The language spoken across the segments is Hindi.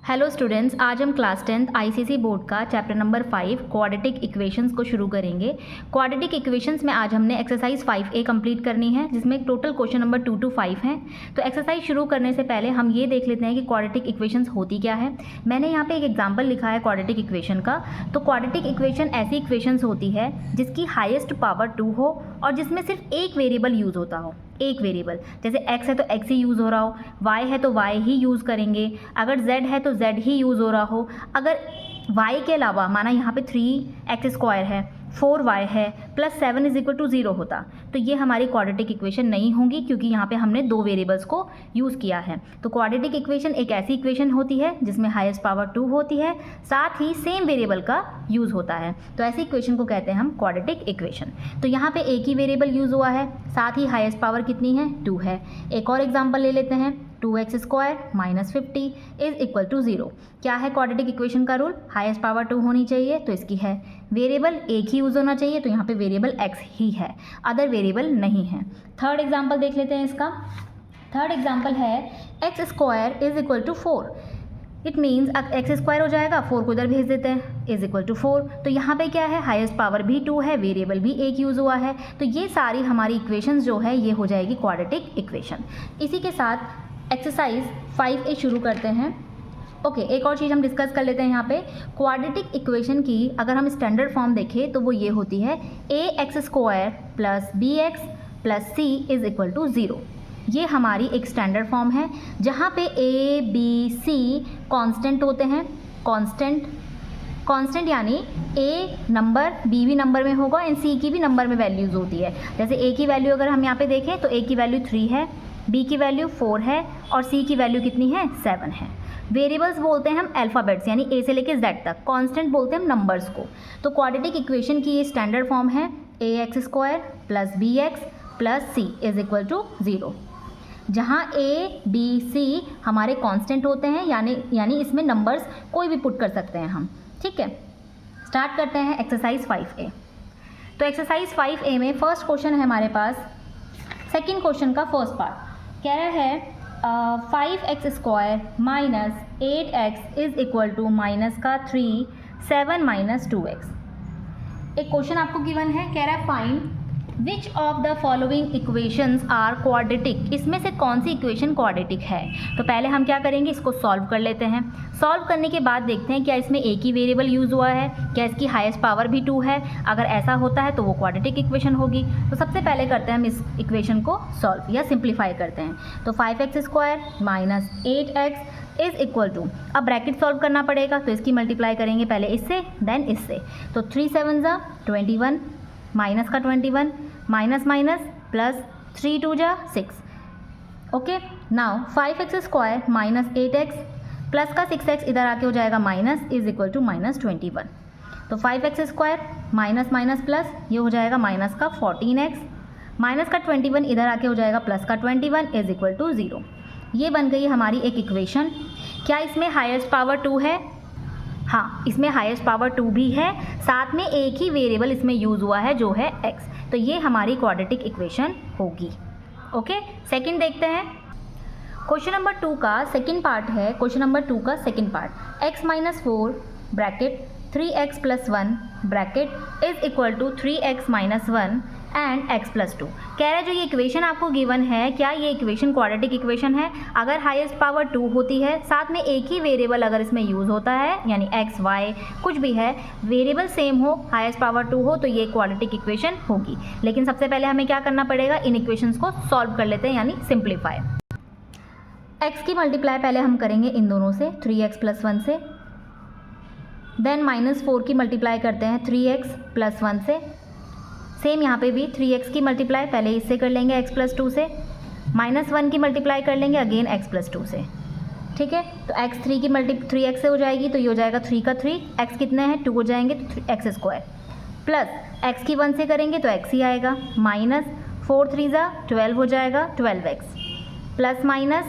हेलो स्टूडेंट्स, आज हम क्लास 10th आईसीएसई बोर्ड का चैप्टर नंबर 5 क्वाड्रेटिक इक्वेशंस को शुरू करेंगे। क्वाड्रेटिक इक्वेशंस में आज हमने एक्सरसाइज 5A कंप्लीट करनी है, जिसमें टोटल क्वेश्चन नंबर 2 to 5 हैं। तो एक्सरसाइज शुरू करने से पहले हम ये देख लेते हैं कि क्वाड्रेटिक इक्वेशंस होती क्या है। मैंने यहाँ पे एक एग्जाम्पल लिखा है क्वाड्रेटिक इक्वेशन का। तो क्वाड्रेटिक इक्वेशन ऐसी इक्वेशंस होती है जिसकी हाईएस्ट पावर 2 हो और जिसमें सिर्फ एक वेरिएबल यूज़ होता हो, एक वेरिएबल। जैसे x है तो x ही यूज़ हो रहा हो, y है तो y ही यूज़ करेंगे, अगर z है तो z ही यूज़ हो रहा हो। अगर y के अलावा माना यहाँ पे 3x² है, 4y है, +7 = 0 होता, तो ये हमारी क्वाड्रेटिक इक्वेशन नहीं होगी, क्योंकि यहाँ पे हमने दो वेरिएबल्स को यूज़ किया है। तो क्वाड्रेटिक इक्वेशन एक ऐसी इक्वेशन होती है जिसमें हाईएस्ट पावर 2 होती है, साथ ही सेम वेरिएबल का यूज़ होता है। तो ऐसी इक्वेशन को कहते हैं हम क्वाड्रेटिक इक्वेशन। तो यहाँ पे एक ही वेरिएबल यूज़ हुआ है, साथ ही हाईएस्ट पावर कितनी है, 2 है। एक और एग्जाम्पल ले लेते हैं, 2x² - 50 = 0। क्या है क्वाड्रेटिक इक्वेशन का रूल? हाईएस्ट पावर 2 होनी चाहिए, तो इसकी है। वेरिएबल एक ही यूज़ होना चाहिए, तो यहाँ पे वेरिएबल x ही है, अदर वेरिएबल नहीं है। थर्ड एग्जाम्पल देख लेते हैं इसका। थर्ड एग्जाम्पल है x² = 4। इट मीन्स x² हो जाएगा, 4 को इधर भेज देते हैं, =4। तो यहाँ पे क्या है, हाईएस्ट पावर भी 2 है, वेरिएबल भी एक यूज़ हुआ है। तो ये सारी हमारी इक्वेशंस जो है ये हो जाएगी क्वाड्रेटिक इक्वेशन। इसी के साथ एक्सरसाइज 5A शुरू करते हैं। ओके, एक और चीज़ हम डिस्कस कर लेते हैं यहाँ पे। क्वाड्रेटिक इक्वेशन की अगर हम स्टैंडर्ड फॉर्म देखें तो वो ये होती है ax² + bx + c = 0। ये हमारी एक स्टैंडर्ड फॉर्म है जहाँ पे a b c कांस्टेंट होते हैं। कांस्टेंट यानी a नंबर b भी नंबर में होगा एंड c की भी नंबर में वैल्यूज़ होती है। जैसे a की वैल्यू अगर हम यहाँ पे देखें तो a की वैल्यू 3 है, b की वैल्यू 4 है और c की वैल्यू कितनी है, 7 है। वेरिएबल्स बोलते हैं हम अल्फ़ाबेट्स, यानी a से लेके z तक। कांस्टेंट बोलते हैं हम नंबर्स को। तो क्वाड्रेटिक इक्वेशन की ये स्टैंडर्ड फॉर्म है ax² + bx + c = 0, जहाँ a b c हमारे कांस्टेंट होते हैं, यानी इसमें नंबर्स कोई भी पुट कर सकते हैं हम। ठीक है, स्टार्ट करते हैं एक्सरसाइज 5A। तो एक्सरसाइज 5A में फर्स्ट क्वेश्चन है हमारे पास, सेकेंड क्वेश्चन का फर्स्ट पार्ट कह रहा है 5x² - 8x = -3, 7 - 2x। एक क्वेश्चन आपको गिवन है, कह रहा है find which of the following equations are quadratic. इसमें से कौन सी इक्वेशन क्वाड्रेटिक है। तो पहले हम क्या करेंगे, इसको सॉल्व कर लेते हैं। सॉल्व करने के बाद देखते हैं क्या इसमें एक ही वेरिएबल यूज़ हुआ है, क्या इसकी हाईएस्ट पावर भी 2 है। अगर ऐसा होता है तो वो क्वाड्रेटिक इक्वेशन होगी। तो सबसे पहले करते हैं हम इस इक्वेशन को सॉल्व या सिंप्लीफाई करते हैं। तो 5x² - 8x = अब ब्रैकेट सॉल्व करना पड़ेगा, तो इसकी मल्टीप्लाई करेंगे पहले इससे देन इससे। तो 3 7 = 21, माइनस का 21, minus minus plus 3 2 = 6। Okay, now 5x² - 8x plus का 6x इधर आके हो जाएगा माइनस = -21। तो 5x² माइनस माइनस प्लस ये हो जाएगा माइनस का 14x, माइनस का 21 इधर आके हो जाएगा प्लस का 21 = 0। ये बन गई हमारी एक इक्वेशन। क्या इसमें हाईएस्ट पावर 2 है? हाँ, इसमें हाईएस्ट पावर 2 भी है, साथ में एक ही वेरिएबल इसमें यूज़ हुआ है जो है x। तो ये हमारी क्वाड्रेटिक इक्वेशन होगी। ओके, सेकंड देखते हैं। क्वेश्चन नंबर 2 का सेकंड पार्ट है। क्वेश्चन नंबर 2 का second part x - 4 bracket 3x + 1 bracket = 3x - 1 and x + 2। कह रहा है जो ये इक्वेशन आपको गिवन है, क्या ये इक्वेशन क्वाड्रेटिक इक्वेशन है? अगर हाईएस्ट पावर 2 होती है, साथ में एक ही वेरिएबल अगर इसमें यूज़ होता है, यानी x y कुछ भी है, वेरिएबल सेम हो, हाईएस्ट पावर 2 हो, तो ये क्वाड्रेटिक इक्वेशन होगी। लेकिन सबसे पहले हमें क्या करना पड़ेगा, इन इक्वेशंस को सॉल्व कर लेते हैं, यानी सिंप्लीफाई। x की मल्टीप्लाई पहले हम करेंगे इन दोनों से, 3x + 1 से, देन -4 की मल्टीप्लाई करते हैं 3x + 1 से। सेम यहाँ पे भी 3x की मल्टीप्लाई पहले इससे कर लेंगे x + 2 से, -1 की मल्टीप्लाई कर लेंगे अगेन x + 2 से। ठीक है, तो x 3 की 3x से हो जाएगी, तो ये हो जाएगा 3 का 3, x कितने हैं 2 हो जाएंगे, तो x² प्लस x की 1 से करेंगे तो x ही आएगा, -4 3 = 12 हो जाएगा 12x, प्लस माइनस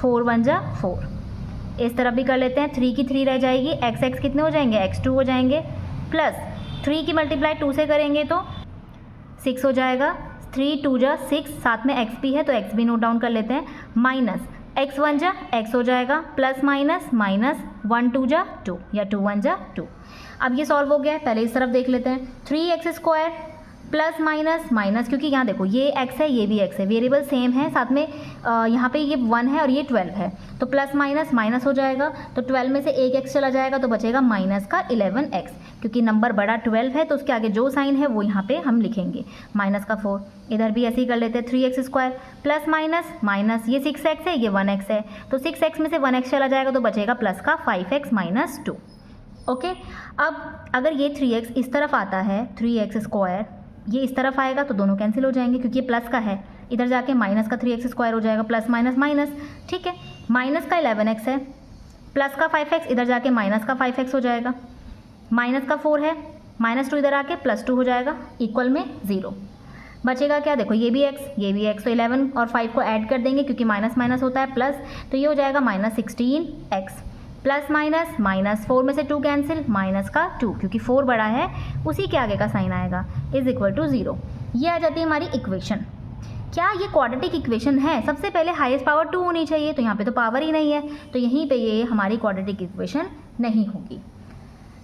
4 1 = 4। इस तरफ भी कर लेते हैं, 3 की 3 रह जाएगी, x कितने हो जाएंगे, x2 हो जाएंगे, प्लस 3 की मल्टीप्लाई 2 से करेंगे तो 6 हो जाएगा, 3 2 = 6, साथ में x भी है तो x भी नोट डाउन कर लेते हैं, माइनस एक्स वन जा एक्स हो जाएगा, प्लस माइनस माइनस, 1 2 जा 2 या 2 1 जा 2। अब ये सॉल्व हो गया है, पहले इस तरफ देख लेते हैं। 3x² प्लस माइनस माइनस, क्योंकि यहाँ देखो ये x है ये भी x है, वेरिएबल सेम है, साथ में यहाँ पे ये 1 है और ये 12 है, तो प्लस माइनस माइनस हो जाएगा, तो 12 में से एक x चला जाएगा तो बचेगा माइनस का 11x, क्योंकि नंबर बड़ा 12 है तो उसके आगे जो साइन है वो यहाँ पे हम लिखेंगे, माइनस का 4। इधर भी ऐसे ही कर लेते हैं, 3x² प्लस माइनस माइनस, ये 6x है ये 1x है, तो 6x में से 1x चला जाएगा तो बचेगा प्लस का 5x माइनस 2। ओके, अब अगर ये 3x इस तरफ आता है, 3x² ये इस तरफ आएगा तो दोनों कैंसिल हो जाएंगे, क्योंकि ये प्लस का है, इधर जाके माइनस का 3x² हो जाएगा, प्लस माइनस माइनस, ठीक है। माइनस का 11x है, प्लस का 5x, इधर जाके माइनस का 5x हो जाएगा, माइनस का 4 है, माइनस 2 इधर आके प्लस 2 हो जाएगा, इक्वल में 0। बचेगा क्या, देखो ये भी x, तो 11 और 5 को ऐड कर देंगे, क्योंकि माइनस माइनस होता है प्लस, तो ये हो जाएगा minus 16x, plus minus minus, 4 में से 2 कैंसिल, माइनस का 2, क्योंकि 4 बड़ा है उसी के आगे का साइन आएगा, इज इक्वल टू 0। ये आ जाती है हमारी इक्वेशन। क्या ये क्वाड्रेटिक इक्वेशन है? सबसे पहले हाईएस्ट पावर 2 होनी चाहिए, तो यहाँ पे तो पावर ही नहीं है, तो यहीं पे ये हमारी क्वाड्रेटिक इक्वेशन नहीं होगी।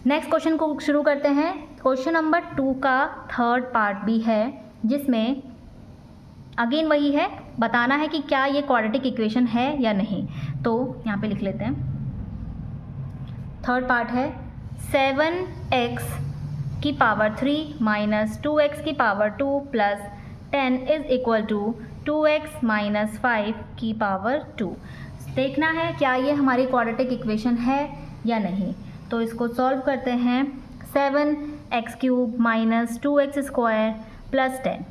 नेक्स्ट क्वेश्चन को शुरू करते हैं। क्वेश्चन नंबर 2 का थर्ड पार्ट भी है, जिसमें अगेन वही है, बताना है कि क्या ये क्वाड्रेटिक इक्वेशन है या नहीं। तो यहाँ पे लिख लेते हैं, थर्ड पार्ट है 7x की पावर 3 माइनस 2x की power 2 plus 10 is equal to 2x minus 5 की पावर 2। देखना है क्या ये हमारी क्वाड्रेटिक इक्वेशन है या नहीं। तो इसको सॉल्व करते हैं। 7x³ minus 2x² plus 10।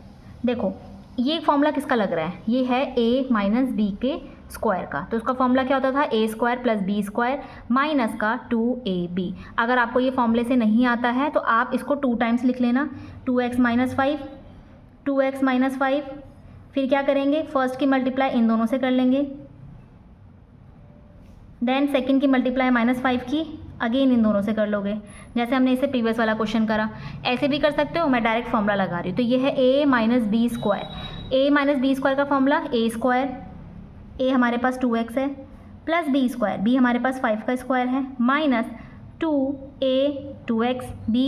देखो ये फॉर्मूला किसका लग रहा है, ये है a माइनस बी के स्क्वायर का। तो उसका फॉर्मूला क्या होता था, a² प्लस b² माइनस का 2ab। अगर आपको ये फॉर्मूले से नहीं आता है तो आप इसको 2 टाइम्स लिख लेना, 2x माइनस 5, 2x माइनस 5। फिर क्या करेंगे, फर्स्ट की मल्टीप्लाई इन दोनों से कर लेंगे, देन सेकंड की मल्टीप्लाई माइनस 5 की अगेन इन दोनों से कर लोगे, जैसे हमने इसे प्रीवियस वाला क्वेश्चन करा। ऐसे भी कर सकते हो, मैं डायरेक्ट फॉर्मूला लगा रही हूँ। तो ये है a minus B square, a minus B square का फॉर्मूला a², a हमारे पास 2x है, प्लस b², b हमारे पास 5 का स्क्वायर है, माइनस 2a 2x b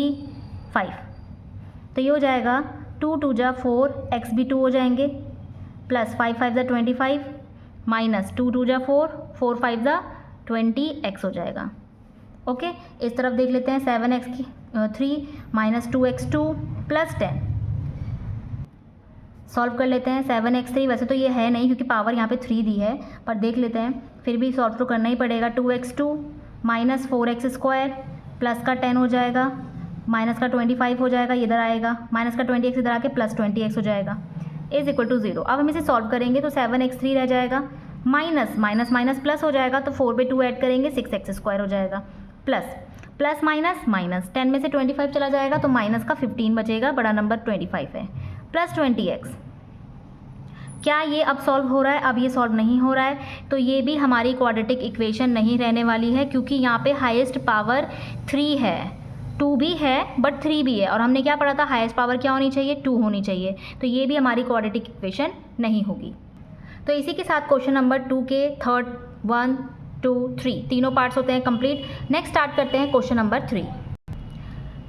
5। तो ये हो जाएगा 2 2 जा 4, x भी 2 हो जाएंगे, प्लस 5 5 जा 25, माइनस 2 2 जा 4, 4 5 जा 20x हो जाएगा। ओके, इस तरफ देख लेते हैं 7x³ minus 2x2 plus 10। Solve कर लेते हैं। 7x3 वैसे तो ये है नहीं क्योंकि पावर यहाँ पे 3 दी है, पर देख लेते हैं, फिर भी सॉल्व तो करना ही पड़ेगा। 2x2 माइनस 4x² प्लस का 10 हो जाएगा, माइनस का 25 हो जाएगा, इधर आएगा, माइनस का 20x इधर आके प्लस 20x हो जाएगा, इज इक्वल टू 0। अब हम इसे सॉल्व करेंगे तो 7x3 रह जाएगा, माइनस माइनस माइनस प्लस हो जाएगा, तो 4 पे 2 ऐड करेंगे 6x² हो जाएगा, प्लस प्लस माइनस माइनस, 10 में से 25 चला जाएगा तो माइनस का 15 बचेगा, बड़ा नंबर 25 है, प्लस 20x। क्या ये अब सॉल्व हो रहा है? अब ये सॉल्व नहीं हो रहा है, तो ये भी हमारी क्वाड्रेटिक इक्वेशन नहीं रहने वाली है, क्योंकि यहाँ पे हाईएस्ट पावर 3 है, 2 भी है बट 3 भी है, और हमने क्या पढ़ा था, हाईएस्ट पावर क्या होनी चाहिए, 2 होनी चाहिए, तो ये भी हमारी क्वाड्रेटिक इक्वेशन नहीं होगी। तो इसी के साथ क्वेश्चन नंबर 2 के थर्ड 1 2 3 तीनों पार्ट्स होते हैं कंप्लीट। नेक्स्ट स्टार्ट करते हैं क्वेश्चन नंबर 3।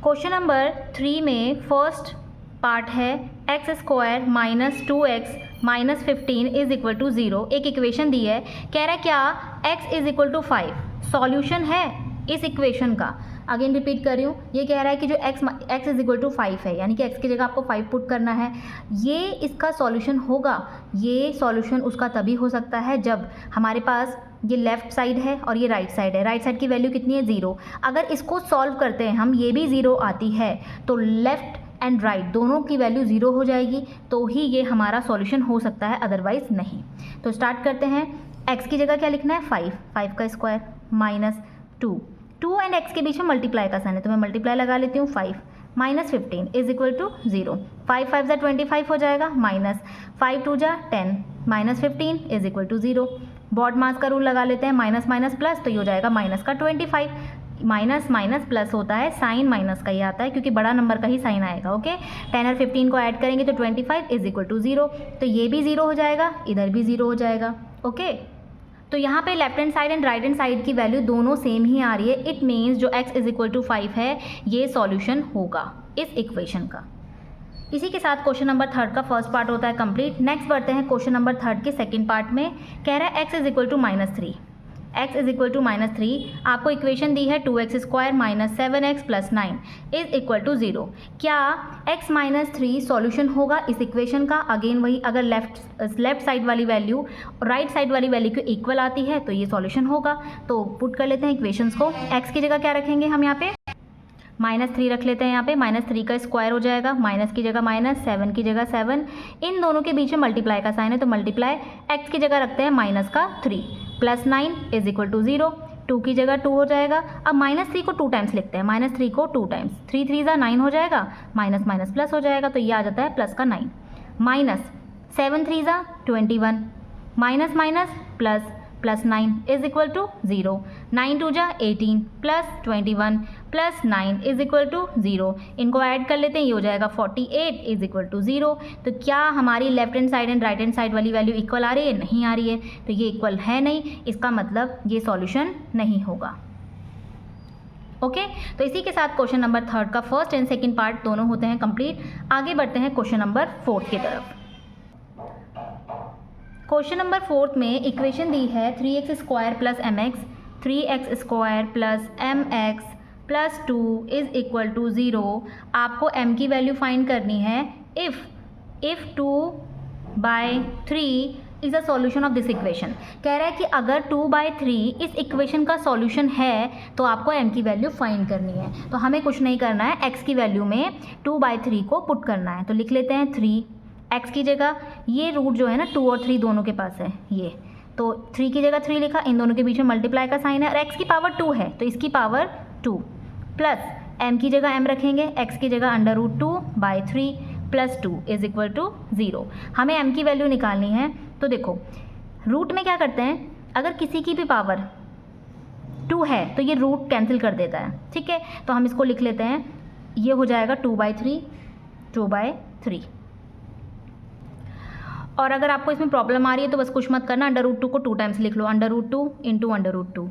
क्वेश्चन नंबर 3 में फर्स्ट पार्ट है x² minus 2x minus 15 is equal to 0। एक इक्वेशन दी है, कह रहा है क्या x is equal to 5 solution है इस इक्वेशन का। अगेन रिपीट कर रही हूँ, ये कह रहा है कि जो x इज इक्वल टू 5 है, यानी कि x की जगह आपको 5 पुट करना है, ये इसका सॉल्यूशन होगा। ये सॉल्यूशन उसका तभी हो सकता है जब हमारे पास ये लेफ़्ट साइड है और ये राइट साइड है। राइट साइड की वैल्यू कितनी है, 0। अगर इसको सॉल्व करते हैं हम, ये भी 0 आती है, तो लेफ़्ट एंड राइट दोनों की वैल्यू 0 हो जाएगी, तो ही ये हमारा सॉल्यूशन हो सकता है, अदरवाइज नहीं। तो स्टार्ट करते हैं। x की जगह क्या लिखना है, 5 का स्क्वायर माइनस 2 एंड x के बीच में मल्टीप्लाई का साइन है, तो मैं मल्टीप्लाई लगा लेती हूँ। 5 माइनस 15 इज इक्वल टू 0। 5 5 जा 25 हो जाएगा, माइनस 5 2 जा 10 minus 15 is equal to 0। BODMAS का रूल लगा लेते हैं, माइनस माइनस प्लस, तो ये हो जाएगा माइनस का 25। माइनस माइनस प्लस होता है, साइन माइनस का ही आता है, क्योंकि बड़ा नंबर का ही साइन आएगा। ओके, 10 और 15 को ऐड करेंगे तो 25 इज इक्वल टू 0, तो ये भी 0 हो जाएगा, इधर भी 0 हो जाएगा। ओके, तो यहाँ पे left hand side and right hand side की वैल्यू दोनों सेम ही आ रही है। इट मीन्स जो x इज इक्वल टू 5 है ये सॉल्यूशन होगा इस इक्वेशन का। इसी के साथ क्वेश्चन नंबर 3 का फर्स्ट पार्ट होता है कंप्लीट। नेक्स्ट बढ़ते हैं क्वेश्चन नंबर 3 के सेकंड पार्ट में। कह रहा है x is equal to -3, x is equal to -3। आपको इक्वेशन दी है 2x square minus 7x plus 9 is equal to 0। क्या x -3 सॉल्यूशन होगा इस इक्वेशन का? अगेन वही, अगर लेफ्ट साइड वाली वैल्यू राइट साइड वाली वैल्यू के इक्वल आती है तो ये सॉल्यूशन होगा। तो पुट कर लेते हैं इक्वेशंस को। x की जगह क्या रखेंगे हम यहाँ पे? -3 रख लेते हैं यहाँ पे। -3 का स्क्वायर हो जाएगा, माइनस की जगह माइनस, 7 की जगह 7। इन दोनों के बीच में मल्टीप्लाई का साइन है तो मल्टीप्लाई, x की जगह रखते हैं -3 प्लस 9 इज इक्वल टू 0। 2 की जगह 2 हो जाएगा। अब -3 को 2 टाइम्स लिखते हैं, -3 को 2 टाइम्स, 3 3 ज़ा 9 हो जाएगा, माइनस माइनस प्लस हो जाएगा तो ये आ जाता है प्लस का 9। माइनस 7 3 ज़ा 21, minus minus plus, plus 9 is equal to 0। 9 2 जा 18 plus 21 plus 9 is equal to 0। इनको ऐड कर लेते हैं, ये हो जाएगा 48 इज इक्वल टू 0। तो क्या हमारी left hand side and right hand side वाली वैल्यू इक्वल आ रही है? नहीं आ रही है, तो ये इक्वल है नहीं, इसका मतलब ये सॉल्यूशन नहीं होगा। ओके तो इसी के साथ क्वेश्चन नंबर 3 का फर्स्ट एंड सेकेंड पार्ट दोनों होते हैं कंप्लीट। आगे बढ़ते हैं क्वेश्चन नंबर 4 की तरफ। क्वेश्चन नंबर 4 में इक्वेशन दी है 3x square plus mx, 3x square plus mx plus 2 is equal to 0। आपको m की वैल्यू फाइंड करनी है। If 2/3 is a solution of this equation. कह रहा है कि अगर 2/3 इस इक्वेशन का सॉल्यूशन है तो आपको m की वैल्यू फाइंड करनी है। तो हमें कुछ नहीं करना है, x की वैल्यू में 2/3 को पुट करना है। तो लिख लेते हैं 3, x की जगह ये रूट जो है ना 2 और 3 दोनों के पास है ये, तो 3 की जगह 3 लिखा, इन दोनों के बीच में मल्टीप्लाई का साइन है और x की पावर 2 है तो इसकी पावर 2 प्लस m की जगह m रखेंगे, x की जगह √2/3 प्लस 2 इज इक्वल टू 0। हमें m की वैल्यू निकालनी है। तो देखो रूट में क्या करते हैं, अगर किसी की भी पावर 2 है तो ये रूट कैंसिल कर देता है, ठीक है। तो हम इसको लिख लेते हैं, ये हो जाएगा 2/3। और अगर आपको इसमें प्रॉब्लम आ रही है तो बस कुछ मत करना, √2 को 2 टाइम्स लिख लो, √2 इंटू √2,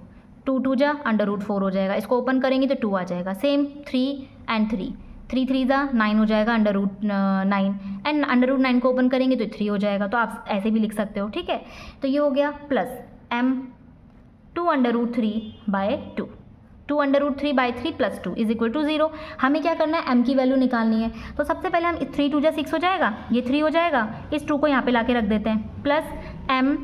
2 2 जा √4 हो जाएगा। इसको ओपन करेंगे तो 2 आ जाएगा। सेम 3 एंड 3, 3 3 जा 9 हो जाएगा, √9 एंड √9 को ओपन करेंगे तो 3 हो जाएगा। तो आप ऐसे भी लिख सकते हो, ठीक है। तो ये हो गया plus m 2√3/2, 2√3/3 plus 2 is equal to 0। हमें क्या करना है, m की वैल्यू निकालनी है। तो सबसे पहले हम 3 2 जा 6 हो जाएगा, ये 3 हो जाएगा, इस 2 को यहाँ पे लाके रख देते हैं, प्लस m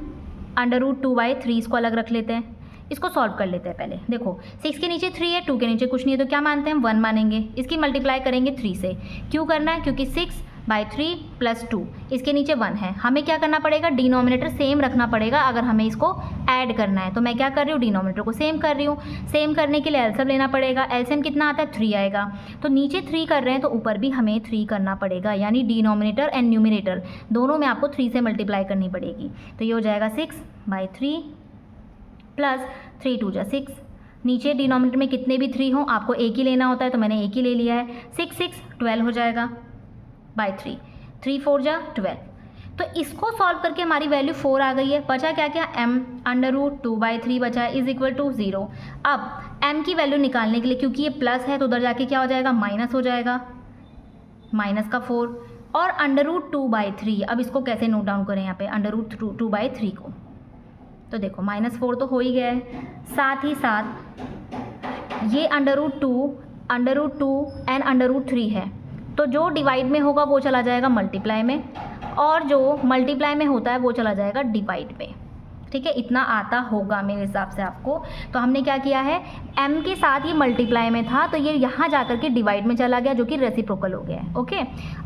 √2/3 इसको अलग रख लेते हैं। इसको सॉल्व कर लेते हैं पहले। देखो 6 के नीचे 3 है, 2 के नीचे कुछ नहीं है, तो क्या मानते हैं, 1 मानेंगे। इसकी मल्टीप्लाई करेंगे 3 से। क्यों करना है, क्योंकि 6/3 प्लस 2, इसके नीचे 1 है। हमें क्या करना पड़ेगा, डिनोमिनेटर सेम रखना पड़ेगा अगर हमें इसको ऐड करना है। तो मैं क्या कर रही हूँ, डिनोमिनेटर को सेम कर रही हूँ। सेम करने के लिए एलसीएम लेना पड़ेगा। एलसीएम कितना आता है, 3 आएगा। तो नीचे 3 कर रहे हैं तो ऊपर भी हमें 3 करना पड़ेगा, यानी डिनोमिनेटर एंड न्यूमिनेटर दोनों में आपको 3 से मल्टीप्लाई करनी पड़ेगी। तो ये हो जाएगा 6/3 प्लस 3 2 जा 6। नीचे डिनोमिनेटर में कितने भी 3 हों आपको एक ही लेना होता है, तो मैंने एक ही ले लिया है। 6 6 12 हो जाएगा बाई 3, 3 4 जा 12। तो इसको सॉल्व करके हमारी वैल्यू 4 आ गई है। बचा क्या क्या, m √2/3 बचा है इज इक्वल टू 0। अब m की वैल्यू निकालने के लिए, क्योंकि ये प्लस है तो उधर जाके क्या हो जाएगा, माइनस हो जाएगा, माइनस का 4 और √2/3। अब इसको कैसे नोट डाउन करें यहाँ पे, √2/3 को। तो देखो -4 तो हो ही गया है, साथ ही साथ ये √2 एंड √3 है, तो जो डिवाइड में होगा वो चला जाएगा मल्टीप्लाई में, और जो मल्टीप्लाई में होता है वो चला जाएगा डिवाइड में, ठीक है। इतना आता होगा मेरे हिसाब से आपको। तो हमने क्या किया है, m के साथ ये मल्टीप्लाई में था तो ये यहाँ जा करके डिवाइड में चला गया, जो कि रेसिप्रोकल हो गया है। ओके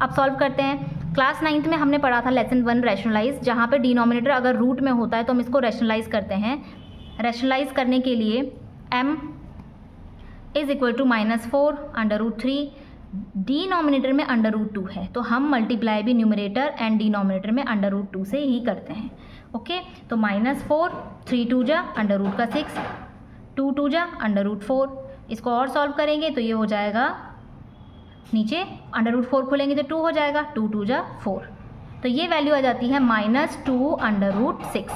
अब सॉल्व करते हैं। क्लास 9th में हमने पढ़ा था लेसन 1 रैशनलाइज, जहाँ पे डिनोमिनेटर अगर रूट में होता है तो हम इसको रैशनलाइज करते हैं। रैशनलाइज करने के लिए m is equal to -4 √3, denominator में √2 है तो हम मल्टीप्लाई भी न्यूमरेटर एंड डिनोमिनेटर में √2 से ही करते हैं। ओके तो -4, 3 2 जा √6, 2 2 जा √4। इसको और सॉल्व करेंगे तो ये हो जाएगा, नीचे √4 खोलेंगे तो 2 हो जाएगा, 2 2 जा 4। तो ये वैल्यू आ जाती है -2 √6।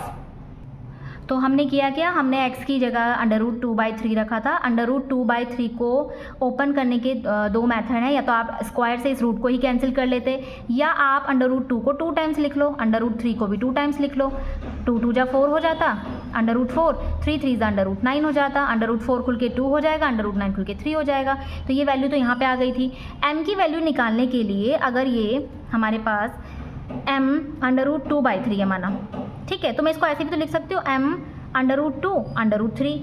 तो हमने किया क्या, हमने x की जगह √2/3 रखा था। √2/3 को ओपन करने के दो मेथड हैं, या तो आप स्क्वायर से इस रूट को ही कैंसिल कर लेते, या आप √2 को 2 टाइम्स लिख लो, √3 को भी 2 टाइम्स लिख लो। 2 2 जा 4 हो जाता, √4, 3 3 जा √9 हो जाता, √4 खुल के 2 हो जाएगा, √9 खुल के 3 हो जाएगा। तो ये वैल्यू तो यहाँ पे आ गई थी। m की वैल्यू निकालने के लिए अगर ये हमारे पास m √2/3 है माना, ठीक है, तो मैं इसको ऐसे भी तो लिख सकती हूँ m √2 √3,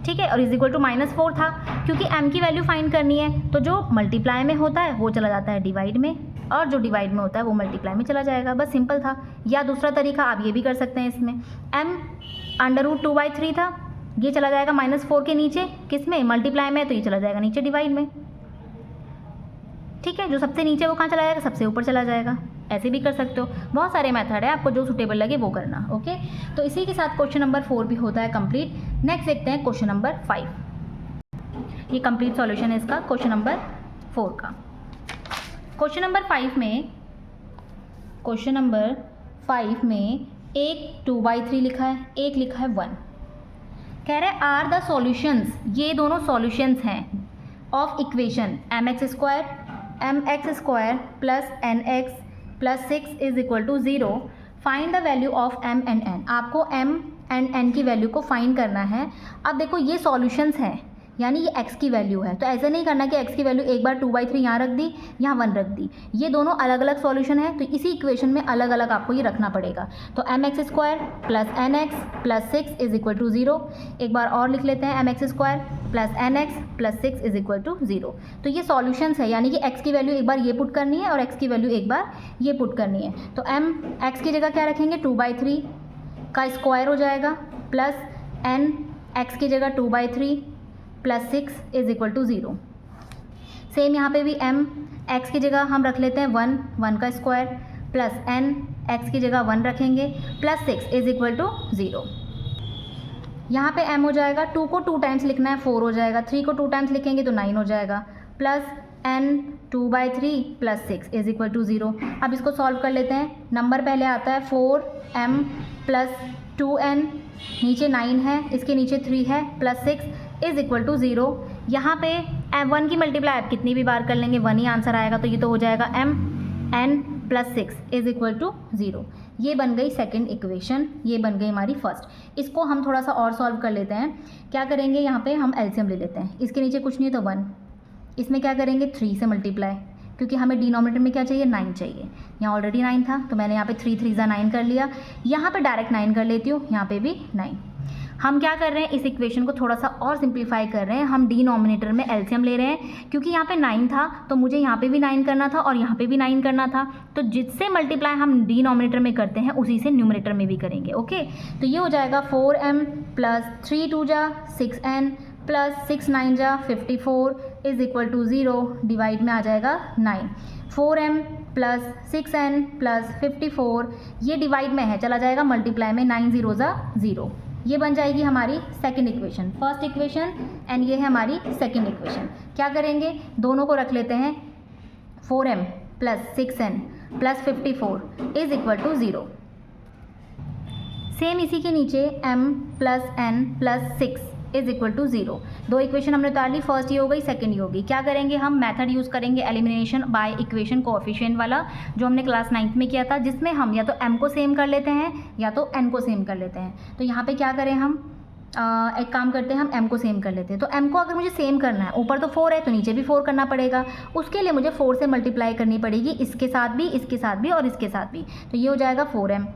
ठीक है, और इज इक्वल टू -4 था, क्योंकि m की वैल्यू फाइंड करनी है तो जो मल्टीप्लाई में होता है वो चला जाता है डिवाइड में, और जो डिवाइड में होता है वो मल्टीप्लाई में चला जाएगा। बस सिंपल था। या दूसरा तरीका आप ये भी कर सकते हैं, इसमें m √2/3 था, ये चला जाएगा -4 के नीचे, किस में, मल्टीप्लाई में, तो ये चला जाएगा नीचे डिवाइड में, ठीक है। जो सबसे नीचे वो कहाँ चला जाएगा, सबसे ऊपर चला जाएगा। ऐसे भी कर सकते हो, बहुत सारे मेथड है, आपको जो सूटेबल लगे वो करना। ओके, तो इसी के साथ क्वेश्चन नंबर 4 भी होता है कंप्लीट। नेक्स्ट देखते हैं क्वेश्चन नंबर 5। ये कंप्लीट सॉल्यूशन है इसका, क्वेश्चन नंबर 4 का। क्वेश्चन नंबर 5 में एक 2/3 लिखा है, एक लिखा है 1। कह रहे हैं आर द सॉल्यूशंस, ये दोनों सॉल्यूशंस हैं ऑफ equation mx² plus nx plus 6 is equal to 0। Find the value of m and n। आपको m एंड n की वैल्यू को फाइंड करना है। अब देखो ये सॉल्यूशंस हैं, यानी ये x की वैल्यू है, तो ऐसे नहीं करना कि x की वैल्यू एक बार 2/3 यहाँ रख दी, यहाँ 1 रख दी। ये दोनों अलग अलग सॉल्यूशन है, तो इसी इक्वेशन में अलग अलग आपको ये रखना पड़ेगा। तो mx² plus nx plus 6 is equal to 0। एक बार और लिख लेते हैं, mx² plus nx plus 6 is equal to 0। तो ये सॉल्यूशंस है, यानी कि x की वैल्यू एक बार ये पुट करनी है और x की वैल्यू एक बार ये पुट करनी है। तो x की जगह क्या रखेंगे, 2/3 का स्क्वायर हो जाएगा, प्लस n x की जगह 2/3 plus 6 is equal to 0। Same यहाँ पे भी x की जगह हम रख लेते हैं 1 का स्क्वायर, प्लस n x की जगह 1 रखेंगे, प्लस 6 इज इक्वल टू 0। यहाँ पे m हो जाएगा, 2 को 2 टाइम्स लिखना है 4 हो जाएगा, 3 को 2 टाइम्स लिखेंगे तो 9 हो जाएगा, plus n 2/3 plus 6 is equal to 0। अब इसको सॉल्व कर लेते हैं। नंबर पहले आता है 4m प्लस 2n, नीचे 9 है, इसके नीचे 3 है, प्लस 6 इज इक्वल टू 0। यहाँ पे m1 की मल्टीप्लाई आप कितनी भी बार कर लेंगे 1 ही आंसर आएगा, तो ये तो हो जाएगा m n plus 6 is equal to 0। ये बन गई सेकंड इक्वेशन, ये बन गई हमारी फर्स्ट। इसको हम थोड़ा सा और सॉल्व कर लेते हैं। क्या करेंगे, यहाँ पे हम एलसीएम ले लेते हैं। इसके नीचे कुछ नहीं है तो 1, इसमें क्या करेंगे 3 से मल्टीप्लाई, क्योंकि हमें डिनोमिनेटर में क्या चाहिए, 9 चाहिए। यहाँ ऑलरेडी 9 था तो मैंने यहाँ पे 3 3 9 कर लिया, यहाँ पे डायरेक्ट 9 कर लेती हूँ, यहाँ पे भी 9। हम क्या कर रहे हैं, इस इक्वेशन को थोड़ा सा और सिंप्लीफाई कर रहे हैं। हम डिनोमिनेटर में एलसीएम ले रहे हैं, क्योंकि यहाँ पे 9 था तो मुझे यहाँ पे भी 9 करना था और यहाँ पे भी 9 करना था, तो जिससे मल्टीप्लाई हम डिनोमिनेटर में करते हैं उसी से न्यूमरेटर में भी करेंगे। ओके, तो ये हो जाएगा 4m प्लस 3 2 जा 6n प्लस 6 9 जा 54 इज इक्वल टू 0। डिवाइड में आ जाएगा 9। 4m प्लस 6n प्लस 54, ये डिवाइड में है, चला जाएगा मल्टीप्लाई में, 9 0 जा 0। ये बन जाएगी हमारी second equation, first equation, and ये है हमारी सेकंड इक्वेशन। क्या करेंगे, दोनों को रख लेते हैं, 4m plus 6n plus 54 is equal to 0। Same इसी के नीचे m plus n plus 6 is equal to 0। दो इक्वेशन हमने उतार ली, फर्स्ट ये हो गई, सेकंड ये होगी। क्या करेंगे, हम मेथड यूज़ करेंगे एलिमिनेशन बाय इक्वेशन कोएफिशिएंट वाला, जो हमने क्लास 9th में किया था, जिसमें हम या तो m को सेम कर लेते हैं या तो n को सेम कर लेते हैं। तो यहाँ पे क्या करें हम, एक काम करते हैं, हम m को सेम कर लेते हैं। तो m को अगर मुझे सेम करना है, ऊपर तो 4 है तो नीचे भी 4 करना पड़ेगा, उसके लिए मुझे 4 से मल्टीप्लाई करनी पड़ेगी, इसके साथ भी, इसके साथ भी और इसके साथ भी। तो ये हो जाएगा 4m,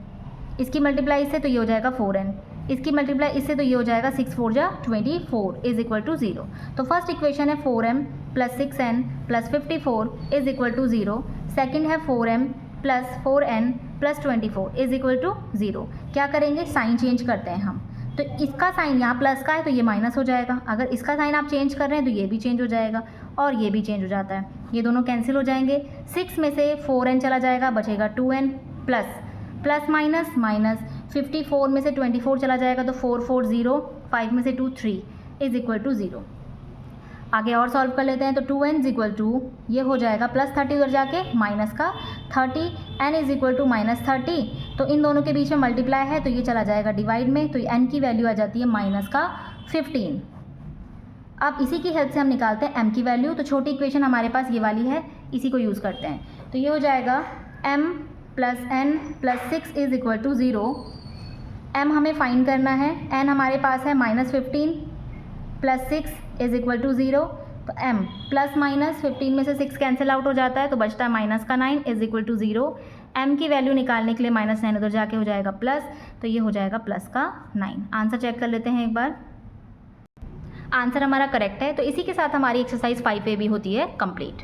इसकी मल्टीप्लाई इससे तो ये हो जाएगा 4n, इसकी मल्टीप्लाई इससे तो ये हो जाएगा 6 4 जा 24 इज इक्वल टू 0। तो फर्स्ट इक्वेशन है 4m plus 6n plus 54 is equal to 0। Second है 4m plus 4n plus 24 is equal to 0। क्या करेंगे, साइन चेंज करते हैं हम। तो इसका साइन यहाँ प्लस का है तो ये माइनस हो जाएगा, अगर इसका साइन आप चेंज कर रहे हैं तो ये भी चेंज हो जाएगा और ये भी चेंज हो जाता है, ये दोनों कैंसिल हो जाएंगे। 6 में से 4n चला जाएगा, बचेगा 2n plus plus minus minus, 54 में से 24 चला जाएगा तो 4 4 0, 5 में से 2 3 इज इक्वल टू 0। आगे और सॉल्व कर लेते हैं। तो 2n इज इक्वल टू ये हो जाएगा +30 उधर जाके माइनस का 30, n इज इक्वल टू -30, तो इन दोनों के बीच में मल्टीप्लाई है तो ये चला जाएगा डिवाइड में, तो n की वैल्यू आ जाती है -15। अब इसी की हेल्प से हम निकालते हैं m की वैल्यू। तो छोटी इक्वेशन हमारे पास ये वाली है, इसी को यूज़ करते हैं। तो ये हो जाएगा m + n + 6 is equal to 0। m हमें फाइंड करना है, n हमारे पास है -15 + 6 इज इक्वल टू 0। तो m ±15 में से 6 कैंसिल आउट हो जाता है तो बचता है -9 इज इक्वल टू 0। m की वैल्यू निकालने के लिए -9 उधर जाके हो जाएगा प्लस, तो ये हो जाएगा +9। आंसर चेक कर लेते हैं एक बार। आंसर हमारा करेक्ट है। तो इसी के साथ हमारी एक्सरसाइज 5A भी होती है कंप्लीट।